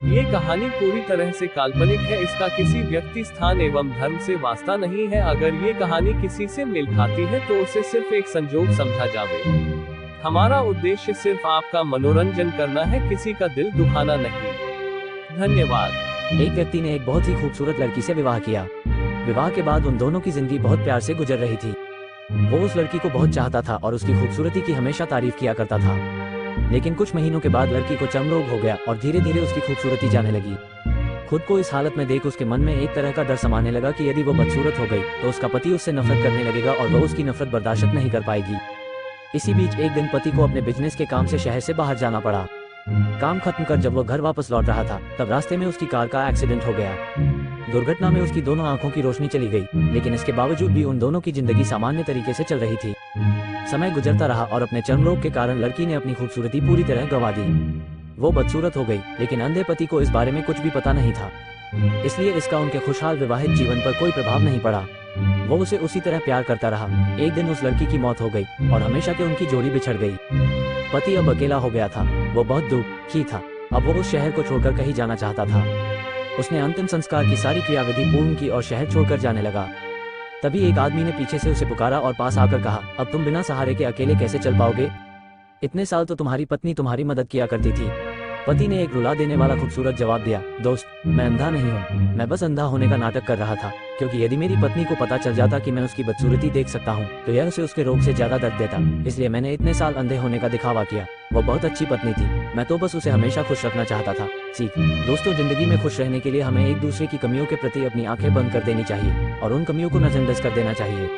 ये कहानी पूरी तरह से काल्पनिक है, इसका किसी व्यक्ति, स्थान एवं धर्म से वास्ता नहीं है। अगर ये कहानी किसी से मेल खाती है तो उसे सिर्फ एक संजोग समझा जावे। हमारा उद्देश्य सिर्फ आपका मनोरंजन करना है, किसी का दिल दुखाना नहीं। धन्यवाद। एक व्यक्ति ने एक बहुत ही खूबसूरत लड़की से विवाह किया। विवाह के बाद उन दोनों की जिंदगी बहुत प्यार से गुजर रही थी। वो उस लड़की को बहुत चाहता था और उसकी खूबसूरती की हमेशा तारीफ किया करता था। लेकिन कुछ महीनों के बाद लड़की को चर्म रोग हो गया और धीरे धीरे उसकी खूबसूरती जाने लगी। खुद को इस हालत में देख उसके मन में एक तरह का डर समाने लगा कि यदि वो बदसूरत हो गई तो उसका पति उससे नफरत करने लगेगा और वह उसकी नफरत बर्दाश्त नहीं कर पाएगी। इसी बीच एक दिन पति को अपने बिजनेस के काम से शहर से बाहर जाना पड़ा। काम खत्म कर जब वो घर वापस लौट रहा था तब रास्ते में उसकी कार का एक्सीडेंट हो गया। दुर्घटना में उसकी दोनों आंखों की रोशनी चली गई, लेकिन इसके बावजूद भी उन दोनों की जिंदगी सामान्य तरीके से चल रही थी। समय गुजरता रहा और अपने चर्म रोग के कारण लड़की ने अपनी खूबसूरती पूरी तरह गंवा दी। वो बदसूरत हो गई, लेकिन अंधे पति को इस बारे में कुछ भी पता नहीं था, इसलिए इसका उनके खुशहाल विवाहित जीवन पर कोई प्रभाव नहीं पड़ा। वो उसे उसी तरह प्यार करता रहा। एक दिन उस लड़की की मौत हो गई और हमेशा के उनकी जोड़ी बिछड़ गई। पति अब अकेला हो गया था। वो बहुत दुखी था। अब वो उस शहर को छोड़कर कहीं जाना चाहता था। उसने अंतिम संस्कार की सारी क्रियाविधि पूर्ण की और शहर छोड़कर जाने लगा। तभी एक आदमी ने पीछे से उसे पुकारा और पास आकर कहा, अब तुम बिना सहारे के अकेले कैसे चल पाओगे? इतने साल तो तुम्हारी पत्नी तुम्हारी मदद किया करती थी। पति ने एक रुला देने वाला खूबसूरत जवाब दिया, दोस्त, मैं अंधा नहीं हूँ, मैं बस अंधा होने का नाटक कर रहा था, क्योंकि यदि मेरी पत्नी को पता चल जाता कि मैं उसकी बदसूरती देख सकता हूँ तो यह उसे उसके रोग से ज्यादा दर्द देता, इसलिए मैंने इतने साल अंधे होने का दिखावा किया। वो बहुत अच्छी पत्नी थी, मैं तो बस उसे हमेशा खुश रखना चाहता था। सीख। दोस्तों, जिंदगी में खुश रहने के लिए हमें एक दूसरे की कमियों के प्रति अपनी आंखें बंद कर देनी चाहिए और उन कमियों को नजरअंदाज कर देना चाहिए।